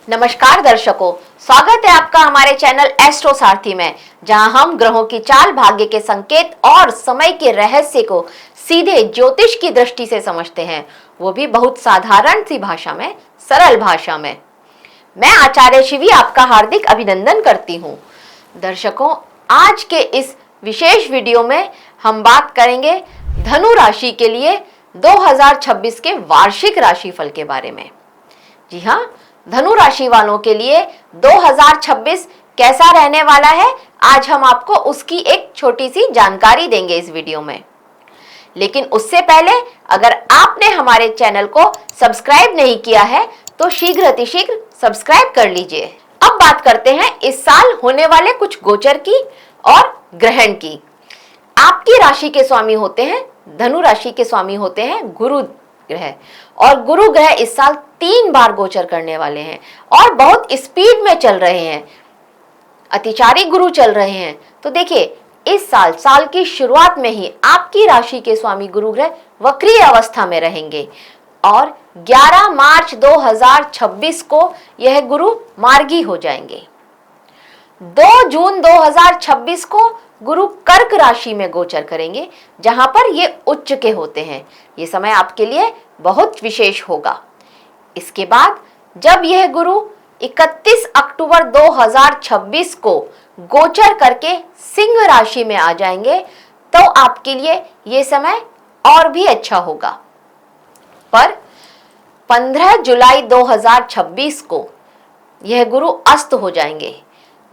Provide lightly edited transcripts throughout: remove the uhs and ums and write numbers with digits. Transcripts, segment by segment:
नमस्कार दर्शकों, स्वागत है आपका हमारे चैनल एस्ट्रो सारथी में, जहां हम ग्रहों की चाल, भाग्य के संकेत और समय के रहस्य को सीधे ज्योतिष की दृष्टि से समझते हैं, वो भी बहुत साधारण सी भाषा में, सरल भाषा में। मैं आचार्य शिवी आपका हार्दिक अभिनंदन करती हूँ। दर्शकों, आज के इस विशेष वीडियो में हम बात करेंगे धनु राशि के लिए 2026 के वार्षिक राशिफल के बारे में। जी हाँ, धनु राशि वालों के लिए 2026 कैसा रहने वाला है, आज हम आपको उसकी एक छोटी सी जानकारी देंगे इस वीडियो में। लेकिन उससे पहले अगर आपने हमारे चैनल को सब्सक्राइब नहीं किया है तो शीघ्र अतिशीघ्र सब्सक्राइब कर लीजिए। अब बात करते हैं इस साल होने वाले कुछ गोचर की और ग्रहण की। आपकी राशि के स्वामी होते हैं, धनु राशि के स्वामी होते हैं गुरु ग्रह, और गुरु ग्रह इस साल 3 बार गोचर करने वाले हैं और बहुत स्पीड में चल रहे हैं, अतिचारी गुरु चल रहे हैं। तो देखिए, इस साल की शुरुआत में ही आपकी राशि के स्वामी गुरु ग्रह वक्रीय अवस्था में रहेंगे और 11 मार्च 2026 को यह गुरु मार्गी हो जाएंगे। 2 जून 2026 को गुरु कर्क राशि में गोचर करेंगे, जहां पर ये उच्च के होते हैं। ये समय आपके लिए बहुत विशेष होगा। इसके बाद जब यह गुरु 31 अक्टूबर 2026 को गोचर करके सिंह राशि में आ जाएंगे, तो आपके लिए ये समय और भी अच्छा होगा। पर 15 जुलाई 2026 को यह गुरु अस्त हो जाएंगे,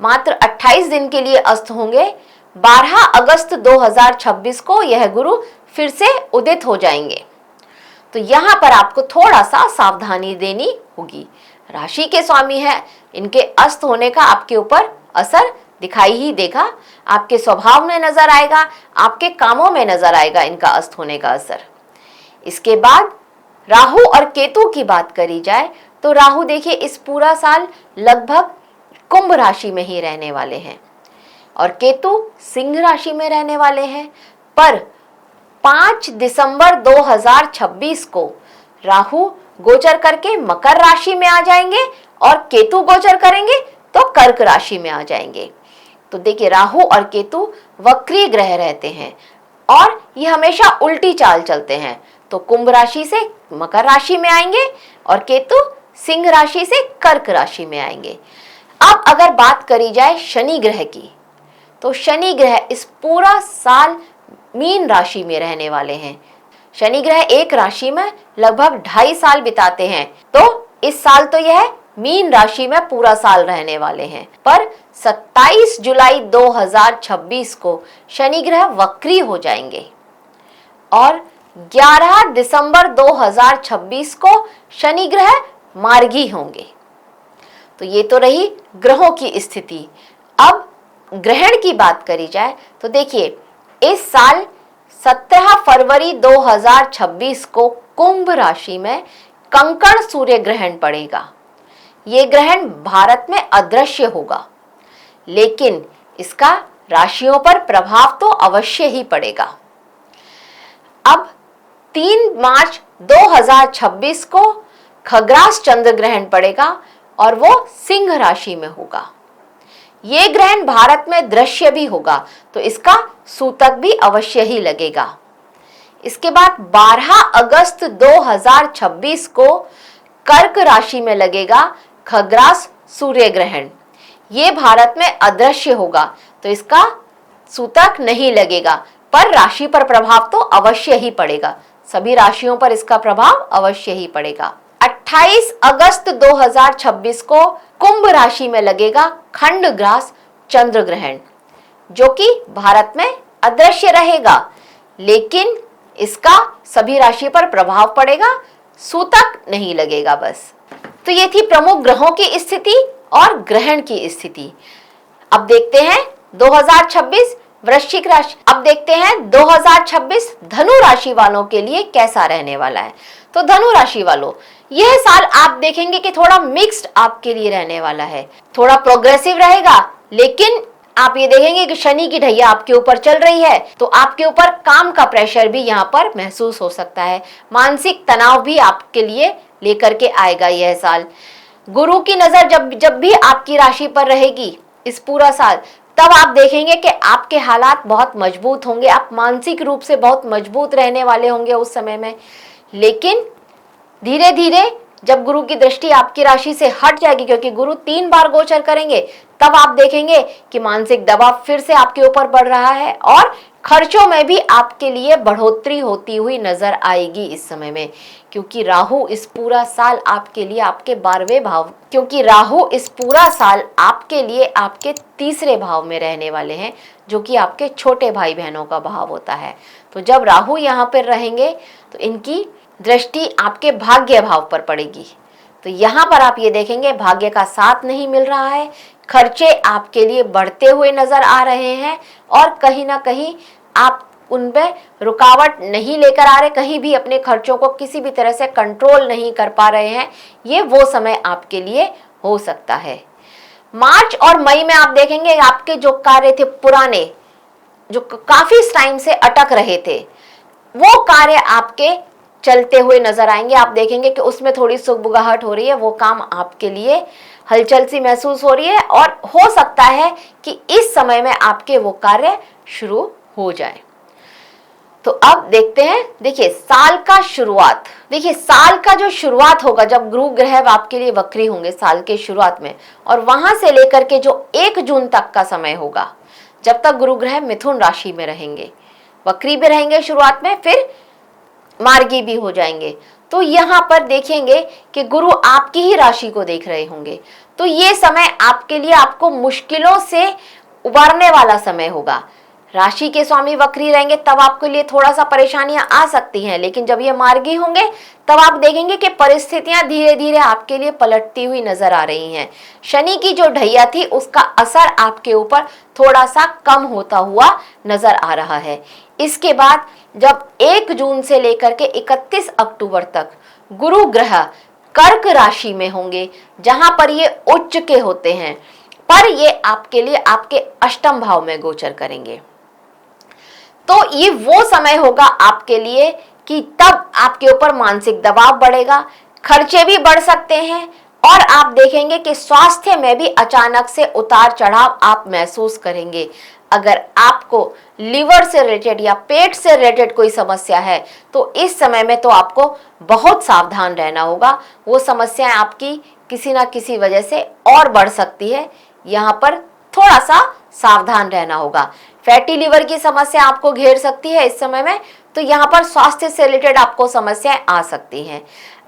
मात्र 28 दिन के लिए अस्त होंगे। 12 अगस्त 2026 को यह गुरु फिर से उदित हो जाएंगे। तो यहाँ पर आपको थोड़ा सा सावधानी देनी होगी। राशि के स्वामी है, इनके अस्त होने का आपके ऊपर असर दिखाई ही देगा, आपके स्वभाव में नजर आएगा, आपके कामों में नजर आएगा इनका अस्त होने का असर। इसके बाद राहु और केतु की बात करी जाए तो राहु देखिए इस पूरा साल लगभग कुंभ राशि में ही रहने वाले हैं और केतु सिंह राशि में रहने वाले हैं। पर 5 दिसंबर 2026 को राहु गोचर करके मकर राशि में आ जाएंगे और केतु गोचर करेंगे तो कर्क राशि में आ जाएंगे। तो देखिए, राहु और केतु वक्री ग्रह रहते हैं और ये हमेशा उल्टी चाल चलते हैं। तो कुंभ राशि से मकर राशि में आएंगे और केतु सिंह राशि से कर्क राशि में आएंगे। अब अगर बात करी जाए शनि ग्रह की, तो शनि ग्रह इस पूरा साल मीन राशि में रहने वाले हैं। शनि ग्रह एक राशि में लगभग 2.5 साल बिताते हैं, तो इस साल तो यह मीन राशि में पूरा साल रहने वाले हैं। पर 27 जुलाई 2026 को शनि ग्रह वक्री हो जाएंगे और 11 दिसंबर 2026 को शनि ग्रह मार्गी होंगे। तो ये तो रही ग्रहों की स्थिति। अब ग्रहण की बात करी जाए तो देखिए, इस साल 17 फरवरी 2026 को कुंभ राशि में कंकण सूर्य ग्रहण पड़ेगा। ये ग्रहण भारत में अदृश्य होगा, लेकिन इसका राशियों पर प्रभाव तो अवश्य ही पड़ेगा। अब 3 मार्च 2026 को खग्रास चंद्र ग्रहण पड़ेगा और वो सिंह राशि में होगा। ये ग्रहण भारत में दृश्य भी होगा, तो इसका सूतक भी अवश्य ही लगेगा। इसके बाद 12 अगस्त 2026 को कर्क राशि में लगेगा खग्रास सूर्य ग्रहण। ये भारत में अदृश्य होगा, तो इसका सूतक नहीं लगेगा, पर राशि पर प्रभाव तो अवश्य ही पड़ेगा। सभी राशियों पर इसका प्रभाव अवश्य ही पड़ेगा। 28 अगस्त 2026 को कुंभ राशि में लगेगा खंडग्रास चंद्र ग्रहण, जो कि भारत में अदृश्य रहेगा, लेकिन इसका सभी राशि पर प्रभाव पड़ेगा, सूतक नहीं लगेगा बस। तो ये थी प्रमुख ग्रहों की स्थिति और ग्रहण की स्थिति। अब देखते हैं 2026 वृश्चिक राशि। अब देखते हैं 2026 धनु राशि वालों के लिए कैसा रहने वाला है। तो धनु राशि वालों, यह साल आप देखेंगे कि थोड़ा मिक्स्ड आपके लिए रहने वाला है, थोड़ा प्रोग्रेसिव रहेगा, लेकिन आप ये देखेंगे कि शनि की ढैया आपके ऊपर चल रही है, तो आपके ऊपर काम का प्रेशर भी यहाँ पर महसूस हो सकता है। मानसिक तनाव भी आपके लिए लेकर के आएगा यह साल। गुरु की नजर जब जब भी आपकी राशि पर रहेगी इस पूरा साल, तब आप देखेंगे कि आपके हालात बहुत मजबूत होंगे, आप मानसिक रूप से बहुत मजबूत रहने वाले होंगे उस समय में। लेकिन धीरे धीरे जब गुरु की दृष्टि आपकी राशि से हट जाएगी, क्योंकि गुरु 3 बार गोचर करेंगे, तब आप देखेंगे कि मानसिक दबाव फिर से आपके ऊपर बढ़ रहा है और खर्चों में भी आपके लिए बढ़ोतरी होती हुई नजर आएगी इस समय में। क्योंकि राहु इस पूरा साल आपके लिए आपके 12वें भाव, क्योंकि राहु इस पूरा साल आपके लिए आपके 3रे भाव में रहने वाले हैं, जो कि आपके छोटे भाई बहनों का भाव होता है। तो जब राहु यहाँ पर रहेंगे तो इनकी दृष्टि आपके भाग्य भाव पर पड़ेगी। तो यहाँ पर आप ये देखेंगे भाग्य का साथ नहीं मिल रहा है, खर्चे आपके लिए बढ़ते हुए नजर आ रहे हैं और कहीं ना कहीं आप उनमें रुकावट नहीं लेकर आ रहे, कहीं भी अपने खर्चों को किसी भी तरह से कंट्रोल नहीं कर पा रहे हैं। ये वो समय आपके लिए हो सकता है। मार्च और मई में आप देखेंगे आपके जो कार्य थे पुराने, जो काफी टाइम से अटक रहे थे, वो कार्य आपके चलते हुए नजर आएंगे। आप देखेंगे कि उसमें थोड़ी सुगबुगाहट हो रही है, वो काम आपके लिए हलचल सी महसूस हो रही है और हो सकता है कि इस समय में आपके वो कार्य शुरू हो जाए। तो अब देखते हैं, देखिए साल का शुरुआत, देखिए साल का जो शुरुआत होगा जब गुरु ग्रह आपके लिए वक्री होंगे साल के शुरुआत में, और वहां से लेकर के जो 1 जून तक का समय होगा, जब तक गुरु ग्रह मिथुन राशि में रहेंगे, वक्री भी रहेंगे शुरुआत में, फिर मार्गी भी हो जाएंगे। तो यहाँ पर देखेंगे कि गुरु आपकी ही राशि को देख रहे होंगे। तो ये समय आपके लिए आपको मुश्किलों से उबारने वाला समय होगा। राशि के स्वामी वक्री रहेंगे तब आपके लिए थोड़ा सा परेशानियां आ सकती हैं, लेकिन जब ये मार्गी होंगे तब आप देखेंगे कि परिस्थितियां धीरे धीरे आपके लिए पलटती हुई नजर आ रही हैं। शनि की जो ढैया थी उसका असर आपके ऊपर थोड़ा सा कम होता हुआ नजर आ रहा है। इसके बाद जब 1 जून से लेकर के 31 अक्टूबर तक गुरु ग्रह कर्क राशि में होंगे, जहां पर ये उच्च के होते हैं, पर ये आपके लिए आपके अष्टम भाव में गोचर करेंगे। तो ये वो समय होगा आपके लिए कि तब आपके ऊपर मानसिक दबाव बढ़ेगा, खर्चे भी बढ़ सकते हैं और आप देखेंगे कि स्वास्थ्य में भी अचानक से उतार चढ़ाव आप महसूस करेंगे। अगर आपको लिवर से रिलेटेड या पेट से रिलेटेड कोई समस्या है तो इस समय में तो आपको बहुत सावधान रहना होगा। वो समस्याएं आपकी किसी ना किसी वजह से और बढ़ सकती है, यहाँ पर थोड़ा सा सावधान रहना होगा। फैटी लिवर की समस्या आपको घेर सकती है इस समय में, तो यहाँ पर स्वास्थ्य से रिलेटेड आपको समस्याएं आ सकती हैं।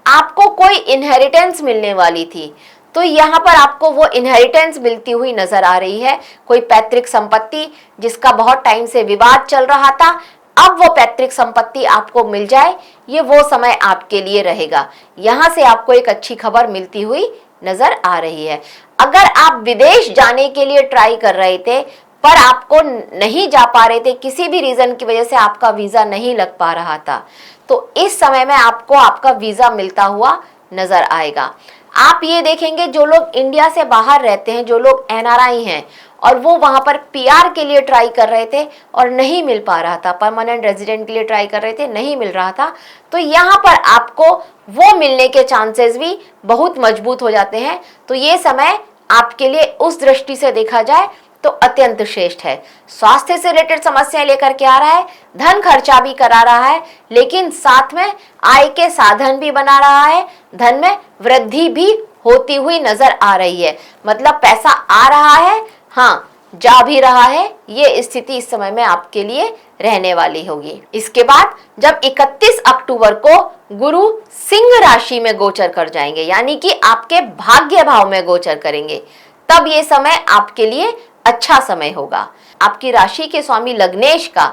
आपको कोई इनहेरिटेंस मिलने वाली थी तो यहाँ पर आपको वो इनहेरिटेंस मिलती हुई नजर आ रही है। कोई पैतृक संपत्ति जिसका बहुत टाइम से विवाद चल रहा था, अब वो पैतृक संपत्ति आपको मिल जाए, ये वो समय आपके लिए रहेगा। यहाँ से आपको एक अच्छी खबर मिलती हुई नजर आ रही है। अगर आप विदेश जाने के लिए ट्राई कर रहे थे पर आपको नहीं जा पा रहे थे, किसी भी रीजन की वजह से आपका वीजा नहीं लग पा रहा था, तो इस समय में आपको आपका वीजा मिलता हुआ नजर आएगा। आप ये देखेंगे जो लोग इंडिया से बाहर रहते हैं, जो लोग एनआरआई हैं और वो वहां पर पीआर के लिए ट्राई कर रहे थे और नहीं मिल पा रहा था, परमानेंट रेजिडेंट के लिए ट्राई कर रहे थे, नहीं मिल रहा था, तो यहाँ पर आपको वो मिलने के चांसेस भी बहुत मजबूत हो जाते हैं। तो ये समय आपके लिए उस दृष्टि से देखा जाए तो अत्यंत श्रेष्ठ है। स्वास्थ्य से रिलेटेड समस्याएं लेकर के आ रहा है, धन खर्चा भी करा रहा है, लेकिन साथ में आय के साधन भी बना रहा है, धन में वृद्धि भी होती हुई नजर आ रही है। मतलब पैसा आ रहा है, हाँ जा भी रहा है। ये स्थिति इस समय में आपके लिए रहने वाली होगी। इसके बाद जब 31 अक्टूबर को गुरु सिंह राशि में गोचर कर जाएंगे, यानी कि आपके भाग्य भाव में गोचर करेंगे, तब ये समय आपके लिए अच्छा समय होगा। आपकी राशि के स्वामी लग्नेश का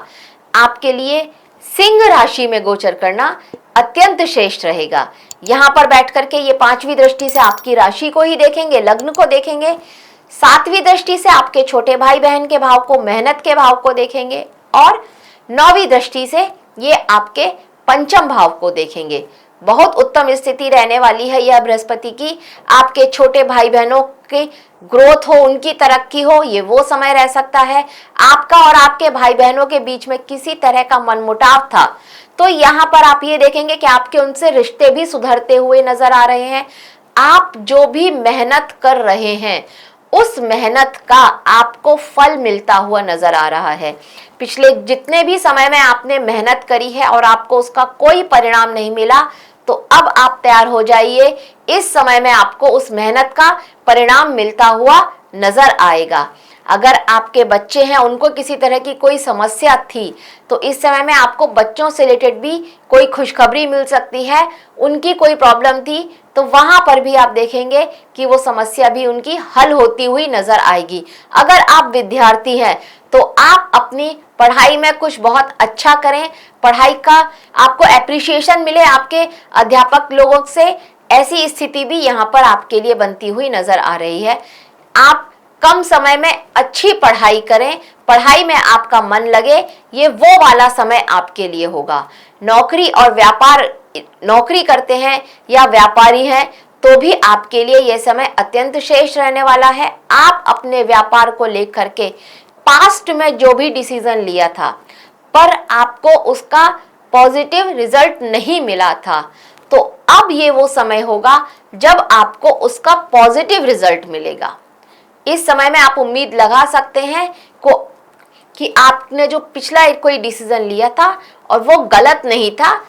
आपके लिए सिंह राशि में गोचर करना अत्यंत श्रेष्ठ रहेगा। यहाँ पर बैठ करके ये 5वीं दृष्टि से आपकी राशि को ही देखेंगे, लग्न को देखेंगे, 7वीं दृष्टि से आपके छोटे भाई बहन के भाव को, मेहनत के भाव को देखेंगे, और 9वीं दृष्टि से ये आपके पंचम भाव को देखेंगे। बहुत उत्तम स्थिति रहने वाली है यह बृहस्पति की। आपके छोटे भाई बहनों की ग्रोथ हो, उनकी तरक्की हो, ये वो समय रह सकता है। आपका और आपके भाई बहनों के बीच में किसी तरह का मनमुटाव था तो यहाँ पर आप ये देखेंगे कि आपके उनसे रिश्ते भी सुधरते हुए नजर आ रहे हैं। आप जो भी मेहनत कर रहे हैं उस मेहनत का आपको फल मिलता हुआ नजर आ रहा है। पिछले जितने भी समय में आपने मेहनत करी है और आपको उसका कोई परिणाम नहीं मिला, तो अब आप तैयार हो जाइए, इस समय में आपको उस मेहनत का परिणाम मिलता हुआ नजर आएगा। अगर आपके बच्चे हैं, उनको किसी तरह की कोई समस्या थी, तो इस समय में आपको बच्चों से रिलेटेड भी कोई खुशखबरी मिल सकती है। उनकी कोई प्रॉब्लम थी तो वहां पर भी आप देखेंगे कि वो समस्या भी उनकी हल होती हुई नजर आएगी। अगर आप विद्यार्थी हैं तो आप अपनी पढ़ाई में कुछ बहुत अच्छा करें, पढ़ाई का आपको एप्रिसिएशन मिले आपके अध्यापक लोगों से, ऐसी स्थिति भी यहाँ पर आपके लिए बनती हुई नजर आ रही है। आप कम समय में अच्छी पढ़ाई करें, पढ़ाई में आपका मन लगे, ये वो वाला समय आपके लिए होगा। नौकरी और व्यापार, नौकरी करते हैं या व्यापारी हैं तो भी आपके लिए यह समय अत्यंत श्रेष्ठ रहने वाला है। आप अपने व्यापार को लेकर के पास्ट में जो भी डिसीजन लिया था पर आपको उसका पॉजिटिव रिजल्ट नहीं मिला था, तो अब ये वो समय होगा जब आपको उसका पॉजिटिव रिजल्ट मिलेगा। इस समय में आप उम्मीद लगा सकते हैं कि आपने जो पिछला कोई डिसीजन लिया था और वो गलत नहीं था,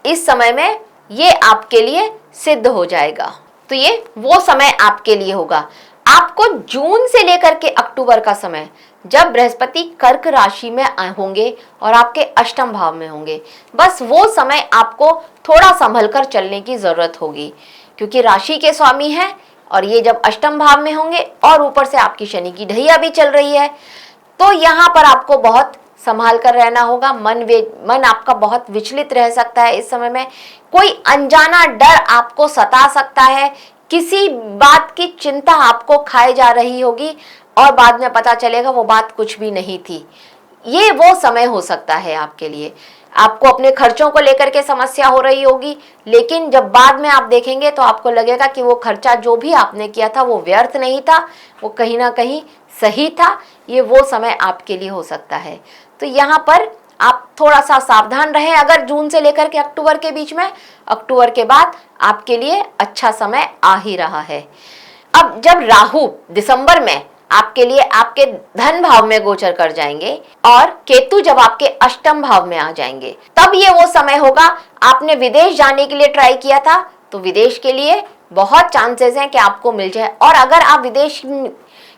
इस समय में ये आपके लिए सिद्ध हो जाएगा। तो ये वो समय आपके लिए होगा। आपको जून से लेकर के अक्टूबर का समय, जब बृहस्पति कर्क राशि में होंगे और आपके अष्टम भाव में होंगे, बस वो समय आपको थोड़ा संभल कर चलने की जरूरत होगी, क्योंकि राशि के स्वामी हैं और ये जब अष्टम भाव में होंगे और ऊपर से आपकी शनि की ढैया भी चल रही है, तो यहाँ पर आपको बहुत संभाल कर रहना होगा। मन आपका बहुत विचलित रह सकता है। इस समय में कोई अनजाना डर आपको सता सकता है, किसी बात की चिंता आपको खाए जा रही होगी और बाद में पता चलेगा वो बात कुछ भी नहीं थी। ये वो समय हो सकता है आपके लिए। आपको अपने खर्चों को लेकर के समस्या हो रही होगी, लेकिन जब बाद में आप देखेंगे तो आपको लगेगा कि वो खर्चा जो भी आपने किया था वो व्यर्थ नहीं था, वो कहीं ना कहीं सही था। ये वो समय आपके लिए हो सकता है। तो यहाँ पर आप थोड़ा सा सावधान रहें। अगर जून से लेकर के अक्टूबर के बीच में, अक्टूबर के बाद आपके लिए अच्छा समय आ ही रहा है। अब जब राहु दिसंबर में आपके लिए आपके धन भाव में गोचर कर जाएंगे और केतु जब आपके अष्टम भाव में आ जाएंगे, तब ये वो समय होगा। आपने विदेश जाने के लिए ट्राई किया था तो विदेश के लिए बहुत चांसेस हैं कि आपको मिल जाए। और अगर आप विदेश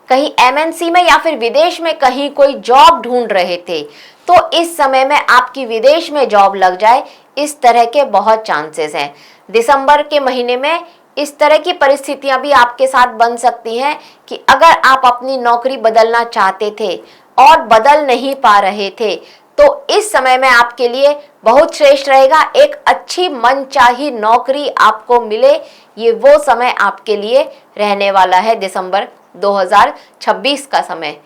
कहीं एमएनसी में या फिर विदेश में कहीं कोई जॉब ढूंढ रहे थे तो इस समय में आपकी विदेश में जॉब लग जाए, इस तरह के बहुत चांसेस हैं। दिसंबर के महीने में इस तरह की परिस्थितियां भी आपके साथ बन सकती हैं कि अगर आप अपनी नौकरी बदलना चाहते थे और बदल नहीं पा रहे थे तो इस समय में आपके लिए बहुत श्रेष्ठ रहेगा। एक अच्छी मनचाही नौकरी आपको मिले, ये वो समय आपके लिए रहने वाला है दिसंबर 2026 का समय।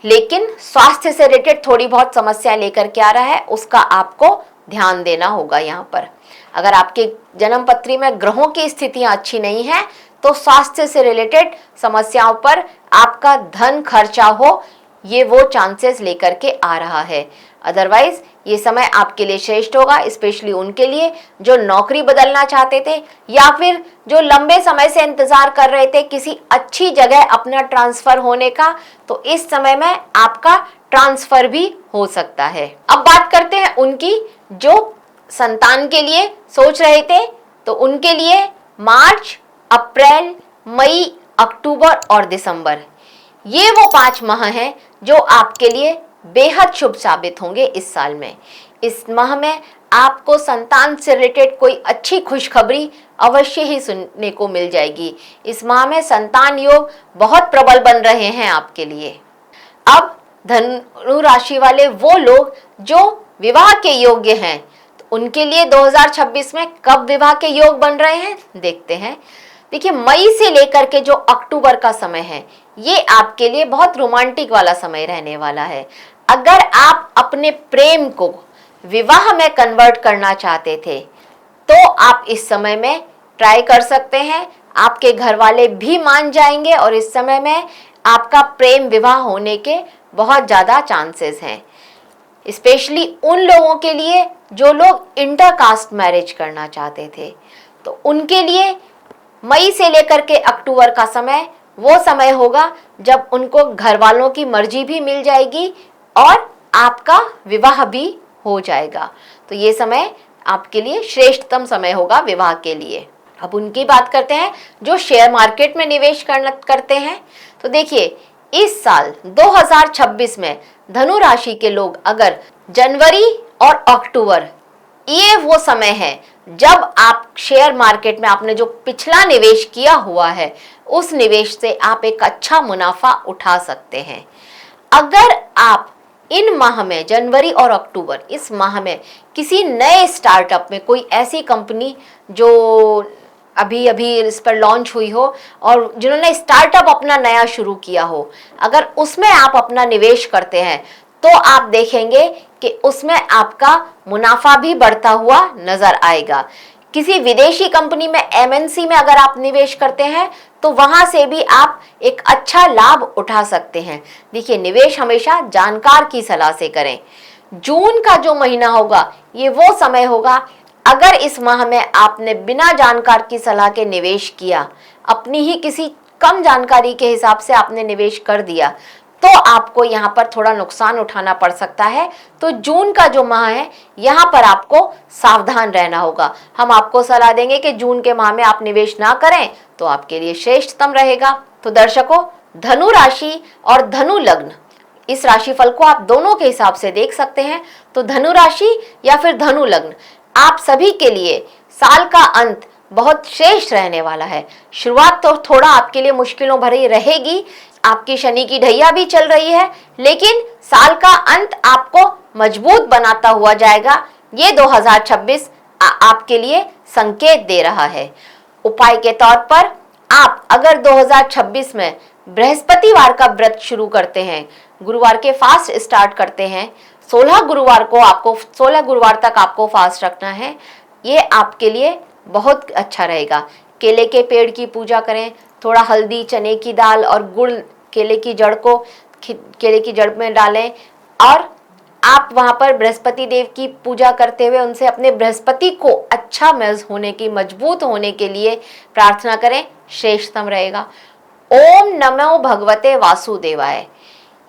लेकिन स्वास्थ्य से रिलेटेड थोड़ी बहुत समस्या लेकर के आ रहा है, उसका आपको ध्यान देना होगा। यहाँ पर अगर आपके जन्म पत्री में ग्रहों की स्थितियां अच्छी नहीं हैं तो स्वास्थ्य से रिलेटेड समस्याओं पर आपका धन खर्चा हो, ये वो चांसेस लेकर के आ रहा है। अदरवाइज ये समय आपके लिए श्रेष्ठ होगा, स्पेशली उनके लिए जो नौकरी बदलना चाहते थे या फिर जो लंबे समय से इंतजार कर रहे थे किसी अच्छी जगह अपना ट्रांसफर होने का, तो इस समय में आपका ट्रांसफर भी हो सकता है। अब बात करते हैं उनकी जो संतान के लिए सोच रहे थे, तो उनके लिए मार्च, अप्रैल, मई, अक्टूबर और दिसंबर, ये वो 5 माह हैं जो आपके लिए बेहद शुभ साबित होंगे इस साल में। इस माह में आपको संतान से रिलेटेड कोई अच्छी खुशखबरी अवश्य ही सुनने को मिल जाएगी। इस माह में संतान योग बहुत प्रबल बन रहे हैं आपके लिए। अब धनु राशि वाले वो लोग जो विवाह के योग्य हैं, तो उनके लिए 2026 में कब विवाह के योग बन रहे हैं देखते हैं। देखिए, मई से लेकर के जो अक्टूबर का समय है, ये आपके लिए बहुत रोमांटिक वाला समय रहने वाला है। अगर आप अपने प्रेम को विवाह में कन्वर्ट करना चाहते थे तो आप इस समय में ट्राई कर सकते हैं। आपके घर वाले भी मान जाएंगे और इस समय में आपका प्रेम विवाह होने के बहुत ज़्यादा चांसेस हैं। स्पेशली उन लोगों के लिए जो लोग इंटरकास्ट मैरिज करना चाहते थे, तो उनके लिए मई से लेकर के अक्टूबर का समय वो समय होगा जब उनको घर वालों की मर्जी भी मिल जाएगी और आपका विवाह भी हो जाएगा। तो ये समय आपके लिए श्रेष्ठतम समय होगा विवाह के लिए। अब उनकी बात करते हैं जो शेयर मार्केट में निवेश करते हैं। तो देखिए, इस साल 2026 में धनु राशि के लोग अगर जनवरी और अक्टूबर, ये वो समय है जब आप शेयर मार्केट में आपने जो पिछला निवेश किया हुआ है उस निवेश से आप एक अच्छा मुनाफा उठा सकते हैं। अगर आप इन माह में, जनवरी और अक्टूबर, इस माह में किसी नए स्टार्टअप में, कोई ऐसी कंपनी जो अभी अभी इस पर लॉन्च हुई हो और जिन्होंने स्टार्टअप अपना नया शुरू किया हो, अगर उसमें आप अपना निवेश करते हैं तो आप देखेंगे कि उसमें आपका मुनाफा भी बढ़ता हुआ नजर आएगा। किसी विदेशी कंपनी में, एमएनसी में अगर आप निवेश करते हैं तो वहां से भी आप एक अच्छा लाभ उठा सकते हैं। देखिए, निवेश हमेशा जानकार की सलाह से करें। जून का जो महीना होगा ये वो समय होगा, अगर इस माह में आपने बिना जानकार की सलाह के निवेश किया, अपनी ही किसी कम जानकारी के हिसाब से आपने निवेश कर दिया, तो आपको यहाँ पर थोड़ा नुकसान उठाना पड़ सकता है। तो जून का जो माह है यहाँ पर आपको सावधान रहना होगा। हम आपको सलाह देंगे कि जून के माह में आप निवेश ना करें तो आपके लिए श्रेष्ठतम रहेगा। तो दर्शकों, धनु राशि और धनु लग्न, इस राशिफल को आप दोनों के हिसाब से देख सकते हैं। तो धनु राशि या फिर धनु लग्न, आप सभी के लिए साल का अंत बहुत श्रेष्ठ रहने वाला है। शुरुआत तो थोड़ा आपके लिए मुश्किलों भरी रहेगी, आपकी शनि की ढैया भी चल रही है, लेकिन साल का अंत आपको मजबूत बनाता हुआ जाएगा। ये 2026 आपके लिए संकेत दे रहा है। उपाय के तौर पर आप अगर 2026 में बृहस्पतिवार का व्रत शुरू करते हैं, गुरुवार के फास्ट स्टार्ट करते हैं, 16 गुरुवार तक आपको फास्ट रखना है, ये आपके लिए बहुत अच्छा रहेगा। केले के पेड़ की पूजा करें, थोड़ा हल्दी, चने की दाल और गुड़ केले की जड़ में डालें और आप वहां पर बृहस्पति देव की पूजा करते हुए उनसे अपने बृहस्पति को अच्छा होने की, मजबूत होने के लिए प्रार्थना करें, श्रेष्ठतम रहेगा। ओम नमो भगवते वासुदेवाय,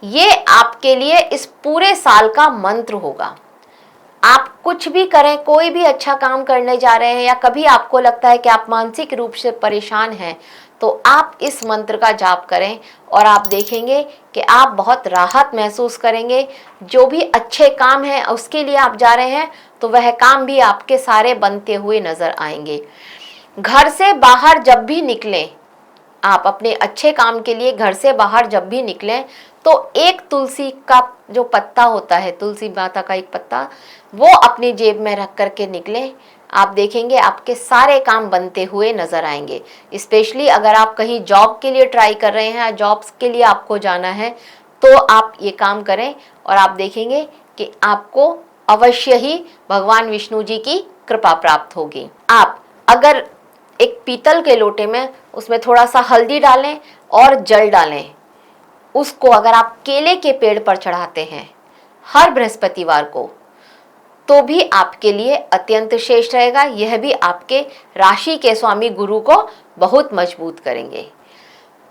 ये आपके लिए इस पूरे साल का मंत्र होगा। आप कुछ भी करें, कोई भी अच्छा काम करने जा रहे हैं या कभी आपको लगता है कि आप मानसिक रूप से परेशान हैं, तो आप इस मंत्र का जाप करें और आप देखेंगे कि आप बहुत राहत महसूस करेंगे। जो भी अच्छे काम हैं उसके लिए आप जा रहे हैं तो वह काम भी आपके सारे बनते हुए नजर आएंगे। घर से बाहर जब भी निकलें, आप अपने अच्छे काम के लिए घर से बाहर जब भी निकलें तो एक तुलसी का जो पत्ता होता है, तुलसी माता का एक पत्ता, वो अपनी जेब में रख करके निकलें। आप देखेंगे आपके सारे काम बनते हुए नजर आएंगे। स्पेशली अगर आप कहीं जॉब के लिए ट्राई कर रहे हैं, जॉब्स के लिए आपको जाना है, तो आप ये काम करें और आप देखेंगे कि आपको अवश्य ही भगवान विष्णु जी की कृपा प्राप्त होगी। आप अगर एक पीतल के लोटे में उसमें थोड़ा सा हल्दी डालें और जल डालें, उसको अगर आप केले के पेड़ पर चढ़ाते हैं हर बृहस्पतिवार को, तो भी आपके लिए अत्यंत श्रेष्ठ रहेगा। यह भी आपके राशि के स्वामी गुरु को बहुत मजबूत करेंगे।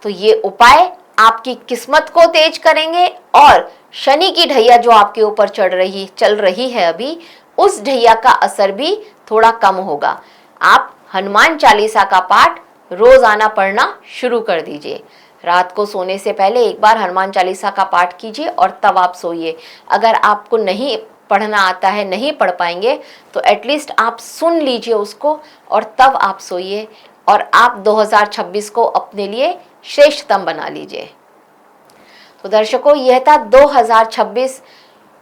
तो ये उपाय आपकी किस्मत को तेज करेंगे और शनि की ढैया जो आपके ऊपर चल रही है अभी, उस ढैया का असर भी थोड़ा कम होगा। आप हनुमान चालीसा का पाठ रोजाना पढ़ना शुरू कर दीजिए। रात को सोने से पहले एक बार हनुमान चालीसा का पाठ कीजिए और तब आप सोइए। अगर आपको नहीं पढ़ना आता है, नहीं पढ़ पाएंगे, तो एटलीस्ट आप सुन लीजिए उसको और तब आप सोइए और आप 2026 को अपने लिए श्रेष्ठतम बना लीजिए। तो दर्शकों, यह था 2026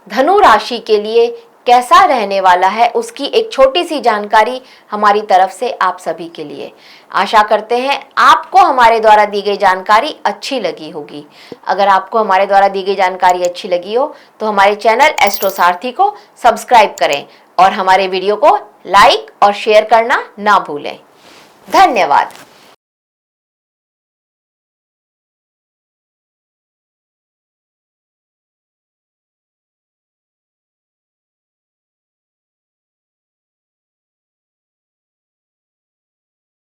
धनु राशि के लिए कैसा रहने वाला है, उसकी एक छोटी सी जानकारी हमारी तरफ से आप सभी के लिए। आशा करते हैं आपको हमारे द्वारा दी गई जानकारी अच्छी लगी होगी। अगर आपको हमारे द्वारा दी गई जानकारी अच्छी लगी हो तो हमारे चैनल एस्ट्रो सारथी को सब्सक्राइब करें और हमारे वीडियो को लाइक और शेयर करना ना भूलें। धन्यवाद।